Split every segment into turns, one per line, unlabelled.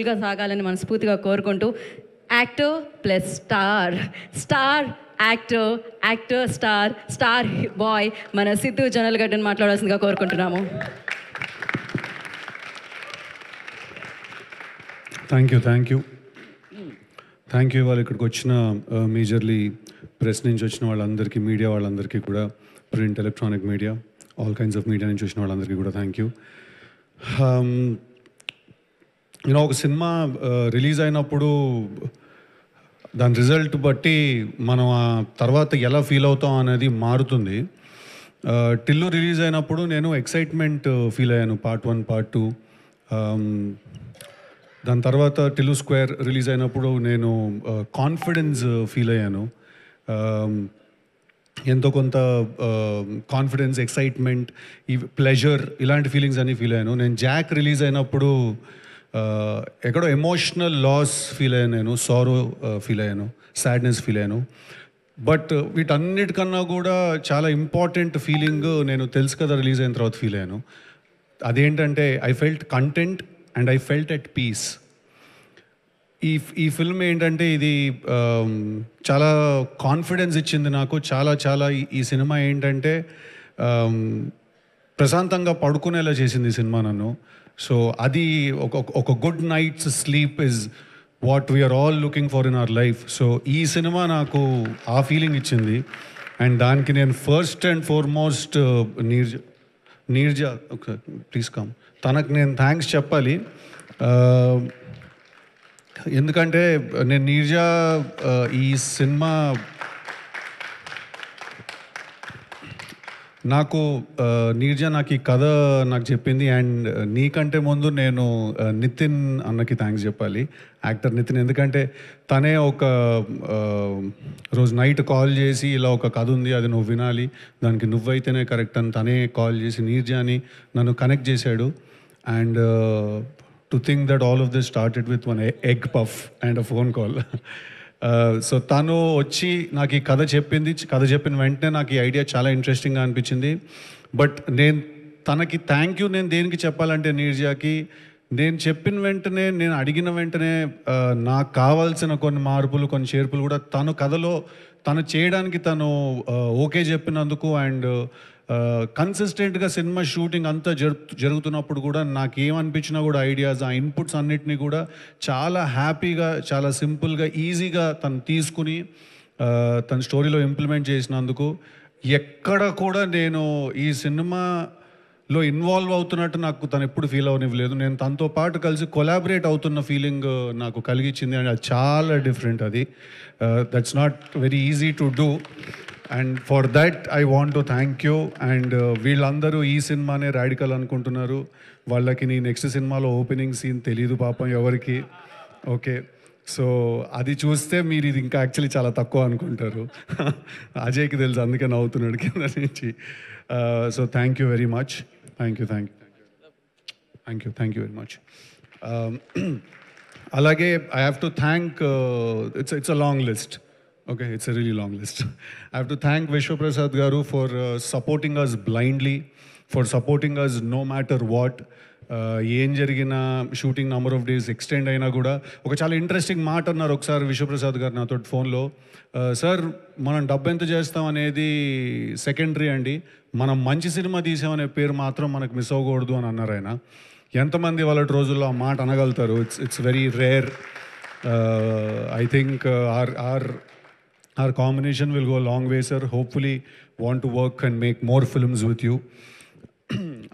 గా సాగాలని మనస్ఫూర్తిగా కోరుకుంటూ actor plus star, star actor, actor star, star boy మన సిద్ధు జొన్నలగడ్డని మాట్లాడాల్సిందిగా కోరుకుంటున్నాము.
థ్యాంక్ యూ వాళ్ళు ఇక్కడికి వచ్చిన మేజర్లీ ప్రెస్ నుంచి వచ్చిన వాళ్ళందరికీ, మీడియా వాళ్ళందరికీ కూడా, print electronic media, all kinds of media నుంచి వచ్చిన వాళ్ళందరికీ కూడా థ్యాంక్ యూ. ఒక సినిమా రిలీజ్ అయినప్పుడు దాని రిజల్ట్ బట్టి మనం ఆ తర్వాత ఎలా ఫీల్ అవుతాం అనేది మారుతుంది. టిల్లు రిలీజ్ అయినప్పుడు నేను ఎక్సైట్మెంట్ ఫీల్ అయ్యాను, పార్ట్ 1 పార్ట్ 2. దాని తర్వాత టిల్లు స్క్వేర్ రిలీజ్ అయినప్పుడు నేను కాన్ఫిడెన్స్ ఫీల్ అయ్యాను. ఎంతో కొంత కాన్ఫిడెన్స్, ఎక్సైట్మెంట్, ఈ ప్లెజర్, ఇలాంటి ఫీలింగ్స్ అన్నీ ఫీల్ అయ్యాను. నేను జాక్ రిలీజ్ అయినప్పుడు ఎక్కడో ఎమోషనల్ లాస్ ఫీల్ అయ్యాను, నేను సారో ఫీల్ అయ్యాను, సాడ్నెస్ ఫీల్ అయ్యాను. బట్ వీటన్నిటికన్నా కూడా చాలా ఇంపార్టెంట్ ఫీలింగ్ నేను తెలుసు కదా రిలీజ్ అయిన తర్వాత ఫీల్ అయ్యాను. అదేంటంటే I felt content and I felt at peace. ఈ ఫిల్మ్ ఏంటంటే ఇది చాలా కాన్ఫిడెన్స్ ఇచ్చింది నాకు. చాలా ఈ సినిమా ఏంటంటే ప్రశాంతంగా పడుకునేలా చేసింది ఈ సినిమా నన్ను. సో అది ఒక good night's sleep is what we are all looking for in our life. So ఈ సినిమా నాకు ఆ ఫీలింగ్ ఇచ్చింది. అండ్ దానికి నేను first and foremost Neerja please come, తనకు నేను థ్యాంక్స్ చెప్పాలి. ఎందుకంటే నేను నీర్జా ఈ సినిమా నీర్జా నాకు ఈ కథ నాకు చెప్పింది. అండ్ నీకంటే ముందు నేను నితిన్ అన్నకి థ్యాంక్స్ చెప్పాలి, యాక్టర్ నితిన్. ఎందుకంటే తనే ఒక రోజు నైట్ కాల్ చేసి ఇలా ఒక కథ ఉంది, అది నువ్వు వినాలి, దానికి నువ్వైతేనే కరెక్ట్ అని తనే కాల్ చేసి నీర్జాని నన్ను కనెక్ట్ చేశాడు. And to think that all of this started with one egg puff and a phone call. So తను వచ్చి నాకు ఈ కథ చెప్పింది. కథ చెప్పిన వెంటనే నాకు ఈ ఐడియా చాలా ఇంట్రెస్టింగ్గా అనిపించింది. బట్ నేను తనకి థ్యాంక్ యూ నేను దేనికి చెప్పాలంటే, నీర్జాకి నేను చెప్పిన వెంటనే, నేను అడిగిన వెంటనే నాకు కావాల్సిన కొన్ని మార్పులు, కొన్ని చేర్పులు కూడా తను కథలో తను చేయడానికి తను ఓకే చెప్పినందుకు. అండ్ కన్సిస్టెంట్గా సినిమా షూటింగ్ అంతా జరుగుతున్నప్పుడు కూడా నాకు ఏమనిపించినా కూడా ఐడియాస్, ఆ ఇన్పుట్స్ అన్నిటినీ కూడా చాలా హ్యాపీగా, చాలా సింపుల్గా, ఈజీగా తను తీసుకుని తన స్టోరీలో ఇంప్లిమెంట్ చేసినందుకు ఎక్కడ కూడా నేను ఈ సినిమాలో ఇన్వాల్వ్ అవుతున్నట్టు నాకు తను ఎప్పుడు ఫీల్ అవనివ్వలేదు. నేను తనతో పాటు కలిసి కొలాబరేట్ అవుతున్న ఫీలింగ్ నాకు కలిగించింది. అండ్ అది చాలా డిఫరెంట్. అది that's not very easy to do. And for that I want to thank you. And వీళ్ళందరూ ఈ సినిమానే రాడికల్ అనుకుంటున్నారు. వాళ్ళకి నీ నెక్స్ట్ సినిమాలో ఓపెనింగ్ సీన్ తెలీదు పాపం ఎవరికి. ఓకే, సో అది చూస్తే మీరు ఇది ఇంకా యాక్చువల్లీ చాలా తక్కువ అనుకుంటారు. అజయ్కి తెలుసు, అందుకే నవ్వుతున్నాడు కింద నుంచి. So thank you very much. Thank you very much. అలాగే I have to thank, it's a long list. Okay, it's a really long list. I have to thank Vishwa Prasad Garu for supporting us blindly, for supporting us no matter what. ఏం జరిగిన shooting number of days extend అయినా కూడా ఒక చాలా interesting మాట అన్నారు ఒకసారి విశ్వప్రసాద్ గారు నాతో ఫోన్లో. సార్, మనం డబ్బు ఎంత చేస్తాం అనేది సెకండరీ అండి, మనం మంచి సినిమా తీసామనే పేరు మాత్రం మనకు మిస్ అవ్వకూడదు అని అన్నారు ఆయన. ఎంతమంది వాళ్ళ రోజుల్లో ఆ మాట అనగలుగుతారు? It's very rare. I think our combination will go a long way, sir. Hopefully want to work and make more films with you.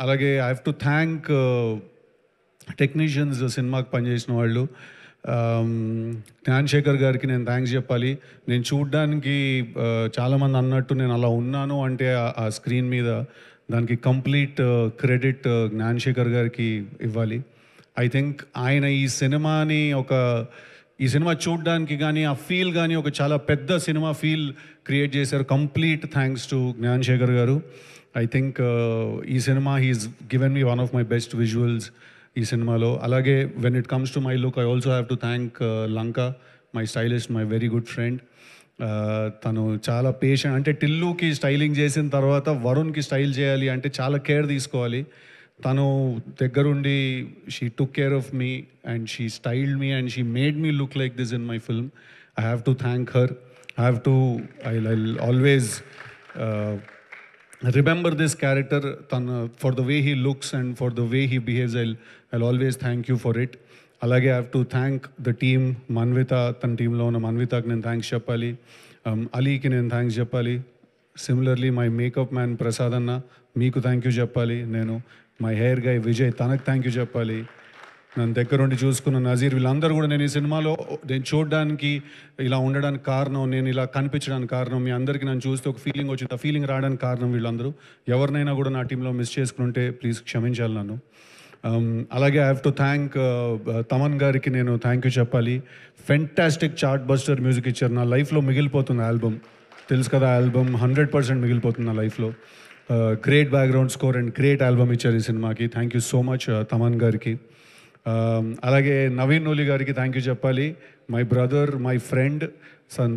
Alage I have to thank technicians, సినిమాకి పనిచేసిన వాళ్ళు. జ్ఞాన్శేఖర్ గారికి నేను థ్యాంక్స్ చెప్పాలి. నేను చూడ్డానికి చాలామంది అన్నట్టు నేను అలా ఉన్నాను అంటే ఆ స్క్రీన్ మీద దానికి కంప్లీట్ క్రెడిట్ జ్ఞాన్శేఖర్ గారికి ఇవ్వాలి. ఐ థింక్ ఆయన ఈ సినిమా చూడడానికి కానీ ఆ ఫీల్ కానీ ఒక చాలా పెద్ద సినిమా ఫీల్ క్రియేట్ చేశారు. Complete thanks to Gnanasekhar garu. I think ఈ cinema he's given me one of my best visuals ఈ సినిమాలో. అలాగే when it comes to my look, I also have to thank Lanka, my stylist, my very good friend. తను చాలా patient. అంటే టిల్లుకి styling చేసిన తర్వాత వరుణ్కి style చేయాలి అంటే చాలా కేర్ తీసుకోవాలి. తను దగ్గరుండి she took care of me and she styled me and she made me look like this in my film. I have to thank her. I always remember this character for the way he looks and for the way he behaves. I'll always thank you for it. Alage I have to thank the team, Manvita, tan team lo una Manvita ki nenu thanks cheppali, Ali ki nenu thanks cheppali. Similarly my makeup man Prasad anna meeku thank you cheppali. Nenu my hair guy Vijay tanaku thank you cheppali. నన్ను దగ్గరుండి చూసుకున్న నజీర్, వీళ్ళందరూ కూడా నేను ఈ సినిమాలో నేను చూడడానికి ఇలా ఉండడానికి కారణం, నేను ఇలా కనిపించడానికి కారణం, మీ అందరికీ నన్ను చూస్తే ఒక ఫీలింగ్ వచ్చింది, ఆ ఫీలింగ్ రావడానికి కారణం వీళ్ళందరూ. ఎవరినైనా కూడా నా టీంలో మిస్ చేసుకుంటే ప్లీజ్ క్షమించాలి నన్ను. అలాగే I have to thank Thaman గారికి నేను థ్యాంక్ యూ చెప్పాలి. ఫెంటాస్టిక్ చార్ట్ బస్టర్ మ్యూజిక్ ఇచ్చారు. నా లైఫ్లో మిగిలిపోతుంది ఆల్బమ్, తెలుసు కదా, ఆల్బమ్ 100% మిగిలిపోతుంది నా లైఫ్లో. Great background score and great album ఇచ్చారు ఈ సినిమాకి. Thank you so much Thaman గారికి. అలాగే నవీన్ నూలి గారికి థ్యాంక్ యూ చెప్పాలి. My brother, my friend.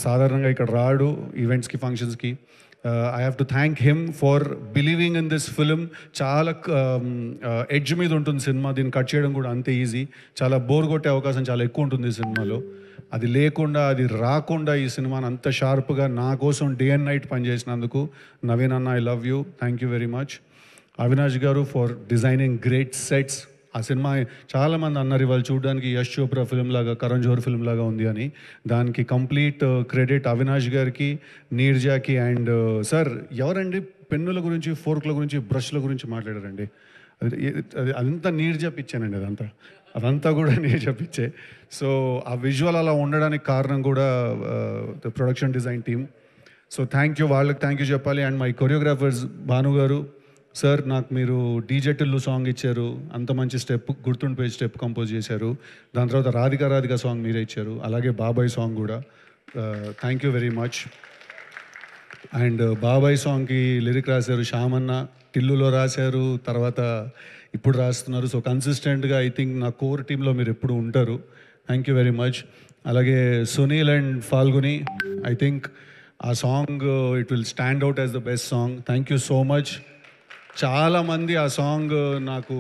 సాధారణంగా ఇక్కడ రాడు ఈవెంట్స్కి, ఫంక్షన్స్కి. I have to thank him for believing in this film. చాలా ఎడ్జ్ మీద ఉంటుంది సినిమా, దీన్ని కట్ చేయడం కూడా అంతే ఈజీ. చాలా బోర్ కొట్టే అవకాశం చాలా ఎక్కువ ఉంటుంది ఈ సినిమాలో. అది లేకుండా, అది రాకుండా ఈ సినిమాని అంత షార్ప్గా నా కోసం డే అండ్ నైట్ పనిచేసినందుకు నవీన్ అన్న, I love you, thank you very much. Avinash గారు ఫర్ డిజైనింగ్ గ్రేట్ సెట్స్. ఆ సినిమా చాలామంది అన్నారు ఇవాళ చూడడానికి యష్ చోప్రా ఫిల్మ్ లాగా, కరణ్ జోహర్ ఫిల్మ్ లాగా ఉంది అని. దానికి కంప్లీట్ క్రెడిట్ అవినాష్ గారికి, నీర్జాకి. అండ్ సార్ ఎవరండి పెన్నుల గురించి, ఫోర్క్ల గురించి, బ్రష్ల గురించి మాట్లాడారండి? అదంతా నీర్జా పిచ్చానండి, అదంతా కూడా నీర్జా పిచ్చే. సో ఆ విజువల్ అలా ఉండడానికి కారణం కూడా production design team. So thank you, వాళ్ళకి థ్యాంక్ యూ చెప్పాలి. అండ్ మై కొరియోగ్రాఫర్స్ భాను గారు సార్, నాకు మీరు డీజే టిల్లు సాంగ్ ఇచ్చారు, అంత మంచి స్టెప్, గుర్తుండిపోయే స్టెప్ కంపోజ్ చేశారు. దాని తర్వాత రాధిక సాంగ్ మీరే ఇచ్చారు, అలాగే బాబాయ్ సాంగ్ కూడా. Thank you very much. And బాబాయ్ సాంగ్కి లిరిక్ రాశారు శ్యామన్న, టిల్లులో రాశారు, తర్వాత ఇప్పుడు రాస్తున్నారు. సో కన్సిస్టెంట్గా ఐ థింక్ నా కోర్ టీంలో మీరు ఎప్పుడు ఉంటారు. Thank you very much. అలాగే Sunil and Falguni, I think ఆ song it will stand out as the best song. Thank you so much. చాలామంది ఆ సాంగ్ నాకు,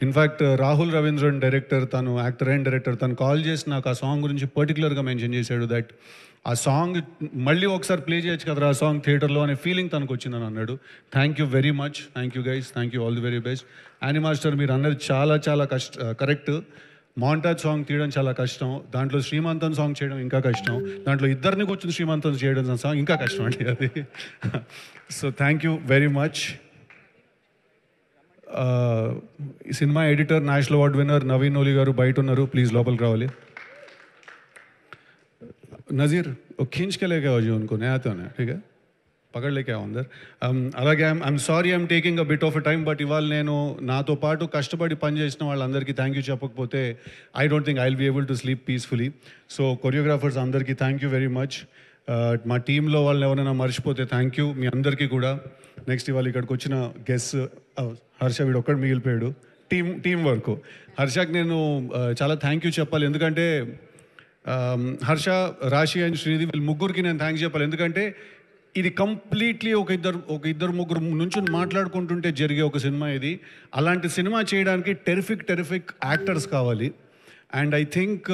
ఇన్ఫ్యాక్ట్ రాహుల్ రవీంద్రన్ డైరెక్టర్, తను యాక్టర్ అండ్ డైరెక్టర్, తను కాల్ చేసి నాకు ఆ సాంగ్ గురించి పర్టికులర్గా మెన్షన్ చేశాడు. దట్ ఆ సాంగ్ మళ్ళీ ఒకసారి ప్లే చేయొచ్చు కదా ఆ సాంగ్ థియేటర్లో అనే ఫీలింగ్ తనకు వచ్చిందని అన్నాడు. Thank you very much. Thank you guys, thank you, all the very best. Annie master, మీరు అన్నది చాలా చాలా కరెక్ట్. మాంటాజ్ సాంగ్ తీయడం చాలా కష్టం, దాంట్లో శ్రీమంతం సాంగ్ చేయడం ఇంకా కష్టం, దాంట్లో ఇద్దరిని కూర్చుని శ్రీమంతం చేయడం సాంగ్ ఇంకా కష్టం అండి అది. So thank you very much. ఈ cinema editor, national award winner Naveen Nooli garu బయట ఉన్నారు, ప్లీజ్ లోపలికి రావాలి. नज़ीर वो खींच के लेके आओ जी उनको, नया आते होने, ठीक है, పకడ్ లేకే అందరు. అలాగే I'm sorry I'm taking a bit of a time, but ఇవాళ నేను నాతో పాటు కష్టపడి పనిచేసిన వాళ్ళందరికీ థ్యాంక్ యూ చెప్పకపోతే I don't think I will be able to sleep peacefully. So choreographers అందరికీ థ్యాంక్ యూ వెరీ మచ్. మా టీంలో వాళ్ళని ఎవరైనా మర్చిపోతే థ్యాంక్ యూ మీ అందరికీ కూడా. నెక్స్ట్ ఇవాళ ఇక్కడికి వచ్చిన గెస్ట్ హర్ష, వీడు ఒక్కడు మిగిలిపోయాడు. టీం వర్క్ హర్షకి నేను చాలా థ్యాంక్ యూ చెప్పాలి. ఎందుకంటే హర్ష, రాశి అండ్ శ్రీనిధి వీళ్ళు ముగ్గురికి నేను థ్యాంక్స్ చెప్పాలి. ఎందుకంటే ఇది కంప్లీట్లీ ఒక ఇద్దరు ముగ్గురు నుంచి మాట్లాడుకుంటుంటే జరిగే ఒక సినిమా ఇది. అలాంటి సినిమా చేయడానికి టెరిఫిక్ యాక్టర్స్ కావాలి. And I think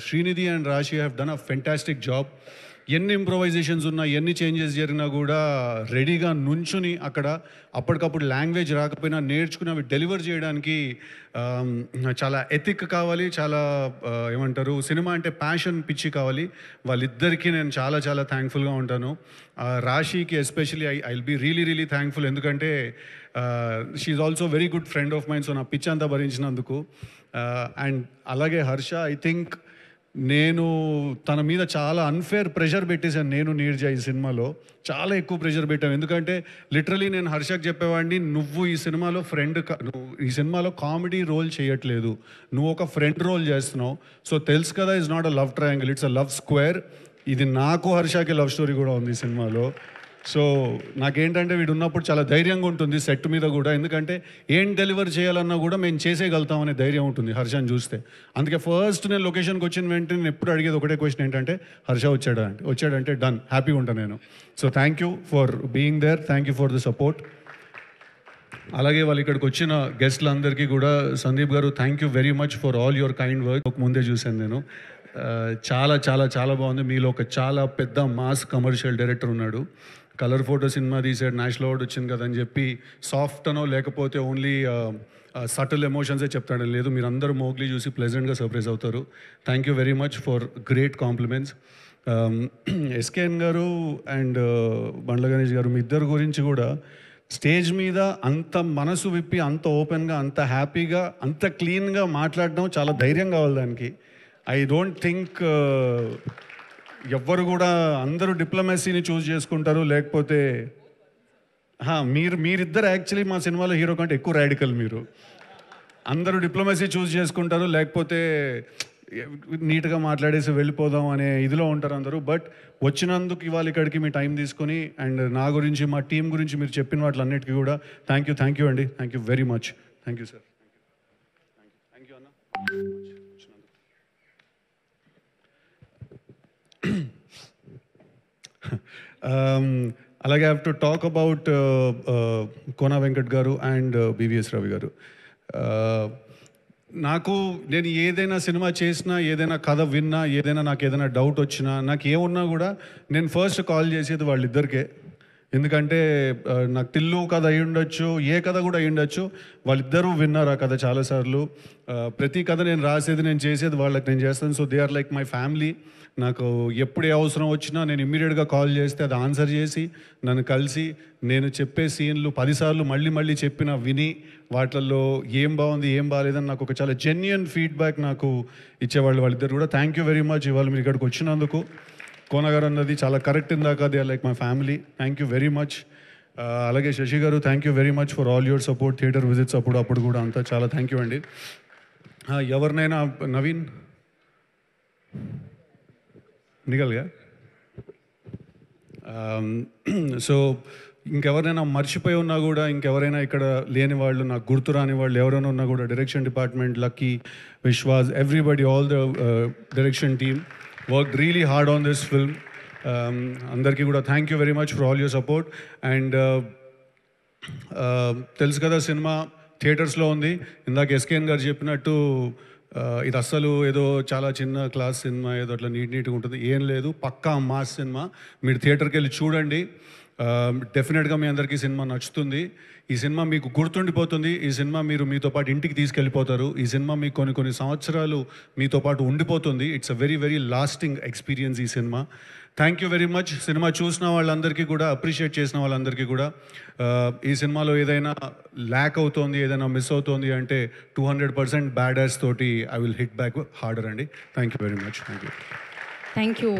Srinidhi and Raashi have done a fantastic job. ఎన్ని ఇంప్రొవైజేషన్స్ ఉన్నా, ఎన్ని చేంజెస్ జరిగినా కూడా రెడీగా నుంచుని అక్కడ అప్పటికప్పుడు లాంగ్వేజ్ రాకపోయినా నేర్చుకుని అవి డెలివర్ చేయడానికి చాలా ఎథిక్ కావాలి, చాలా ఏమంటారు సినిమా అంటే ప్యాషన్, పిచ్చి కావాలి. వాళ్ళిద్దరికీ నేను చాలా చాలా థ్యాంక్ఫుల్గా ఉంటాను. రాశికి especially I will be really thankful. ఎందుకంటే she also very good friend of mind. So నా పిచ్ అంతా భరించినందుకు. అండ్ అలాగే హర్ష, ఐ థింక్ నేను తన మీద చాలా అన్ఫేర్ ప్రెషర్ పెట్టేశాను. నేను నీర్జా ఈ సినిమాలో చాలా ఎక్కువ ప్రెషర్ పెట్టాను. ఎందుకంటే లిటరలీ నేను హర్షకి చెప్పేవాడిని, నువ్వు ఈ సినిమాలో నువ్వు ఈ సినిమాలో కామెడీ రోల్ చేయట్లేదు, నువ్వు ఒక ఫ్రెండ్ రోల్ చేస్తున్నావు. సో తెలుసు కదా, it's not a love triangle, it's a love square. ఇది నాకు హర్షకి లవ్ స్టోరీ కూడా ఉంది ఈ సినిమాలో. సో నాకేంటంటే వీడు ఉన్నప్పుడు చాలా ధైర్యంగా ఉంటుంది సెట్ మీద కూడా. ఎందుకంటే ఏం డెలివర్ చేయాలన్నా కూడా మేము చేసేయగలుగుతామనే ధైర్యం ఉంటుంది హర్షని చూస్తే. అందుకే ఫస్ట్ నేను లొకేషన్కి వచ్చిన వెంటనే నేను ఎప్పుడు అడిగేది ఒకటే క్వశ్చన్ ఏంటంటే, హర్ష వచ్చాడంటే డన్, హ్యాపీగా ఉంటాను నేను. So thank you for being there, thank you for the support. అలాగే వాళ్ళు ఇక్కడికి వచ్చిన గెస్ట్లందరికీ కూడా Sandeep garu thank you very much for all your kind work. ముందే చూశాను నేను. చాలా చాలా చాలా బాగుంది. మీలో ఒక చాలా పెద్ద మాస్ కమర్షియల్ డైరెక్టర్ ఉన్నాడు. కలర్ ఫోటో సినిమా తీసాడు, నేషనల్ అవార్డు వచ్చింది కదా అని చెప్పి సాఫ్ట్ అనో లేకపోతే ఓన్లీ సటిల్ ఎమోషన్సే చెప్తాడు. లేదు, మీరు అందరూ మోగ్లీ చూసి ప్లెజెంట్గా సర్ప్రైజ్ అవుతారు. Thank you very much for great compliments. SKN గారు అండ్ బండ్ల గణేష్ గారు, మీ ఇద్దరు గురించి కూడా స్టేజ్ మీద అంత మనసు విప్పి, అంత ఓపెన్గా, అంత హ్యాపీగా, అంత క్లీన్గా మాట్లాడడం చాలా ధైర్యం కావాలి దానికి. ఐ డోంట్ థింక్ ఎవ్వరు కూడా, అందరూ డిప్లొమసీని చూస్ చేసుకుంటారు. లేకపోతే మీరిద్దరు యాక్చువల్లీ మా సినిమాలో హీరో కంటే ఎక్కువ రాడికల్. మీరు అందరూ డిప్లొమసీ చూస్ చేసుకుంటారు, లేకపోతే నీట్గా మాట్లాడేసి వెళ్ళిపోదాం అనే ఇదిలో ఉంటారు అందరూ. బట్ వచ్చినందుకు ఇవాళ ఇక్కడికి మీ టైం తీసుకొని అండ్ నా గురించి, మా టీం గురించి మీరు చెప్పిన వాటిలన్నిటికీ కూడా థ్యాంక్ యూ అండి. Thank you very much. Thank you sir. Thank you అన్న. అలాగే have to talk about Kona Venkat గారు అండ్ బివిఎస్ రవి గారు. నేను ఏదైనా సినిమా చేసినా, ఏదైనా కథ విన్నా, నాకు ఏదైనా డౌట్ వచ్చినా, నాకు ఏమున్నా కూడా నేను ఫస్ట్ కాల్ చేసేది వాళ్ళిద్దరికే. ఎందుకంటే నాకు టిల్లు కథ అయి ఉండొచ్చు, ఏ కథ కూడా అయి ఉండొచ్చు, వాళ్ళిద్దరూ విన్నారు ఆ కథ చాలాసార్లు. ప్రతి కథ నేను రాసేది, నేను చేసేది వాళ్ళకి నేను చేస్తాను. So they are like my family. నాకు ఎప్పుడు ఏ అవసరం వచ్చినా నేను ఇమ్మీడియట్గా కాల్ చేస్తే అది ఆన్సర్ చేసి, నన్ను కలిసి, నేను చెప్పే సీన్లు 10 సార్లు మళ్ళీ చెప్పిన విని, వాటిల్లో ఏం బాగుంది ఏం బాగాలేదని నాకు ఒక చాలా జెన్యున్ ఫీడ్బ్యాక్ నాకు ఇచ్చేవాళ్ళు వాళ్ళిద్దరు కూడా. థ్యాంక్ యూ వెరీ మచ్ ఇవాళ మీరు ఇక్కడికి వచ్చినందుకు. కోన గారు అన్నది చాలా కరెక్ట్. ఇందాక they are like my family. Thank you very much. అలాగే Sasi garu, thank you very much for all your support. Theatre visits అప్పుడు కూడా అంతా చాలా థ్యాంక్ యూ అండి. ఎవరినైనా నవీన్ నిగల్గా సో ఇంకెవరైనా మర్చిపోయి ఉన్నా కూడా, ఇంకెవరైనా ఇక్కడ లేని వాళ్ళు, నాకు గుర్తు రాని వాళ్ళు ఎవరైనా ఉన్నా కూడా, direction department, lucky, Vishwas, everybody, all the direction team worked really hard on this film. అందరికీ కూడా thank you very much for all your support. And తెలుసు కదా, సినిమా థియేటర్స్లో ఉంది. ఇందాక ఎస్కేఎన్ గారు చెప్పినట్టు ఇది అస్సలు ఏదో చాలా చిన్న క్లాస్ సినిమా, ఏదో అట్లా నీట్గా ఉంటుంది, ఏం లేదు. పక్కా మాస్ సినిమా. మీరు థియేటర్కి వెళ్ళి చూడండి. డెఫినెట్గా మీ అందరికీ సినిమా నచ్చుతుంది. ఈ సినిమా మీకు గుర్తుండిపోతుంది. ఈ సినిమా మీరు మీతో పాటు ఇంటికి తీసుకెళ్ళిపోతారు. ఈ సినిమా మీకు కొన్ని సంవత్సరాలు మీతో పాటు ఉండిపోతుంది. It's a very very lasting experience ఈ cinema. Thank you very much. Cinema చూసిన వాళ్ళందరికీ కూడా, అప్రిషియేట్ చేసిన వాళ్ళందరికీ కూడా, ఈ సినిమాలో ఏదైనా ల్యాక్ అవుతోంది, ఏదైనా మిస్ అవుతోంది అంటే 200% బ్యాడ్ యాస్ తోటి I will hit back harder అండి. Thank you very much. Thank you.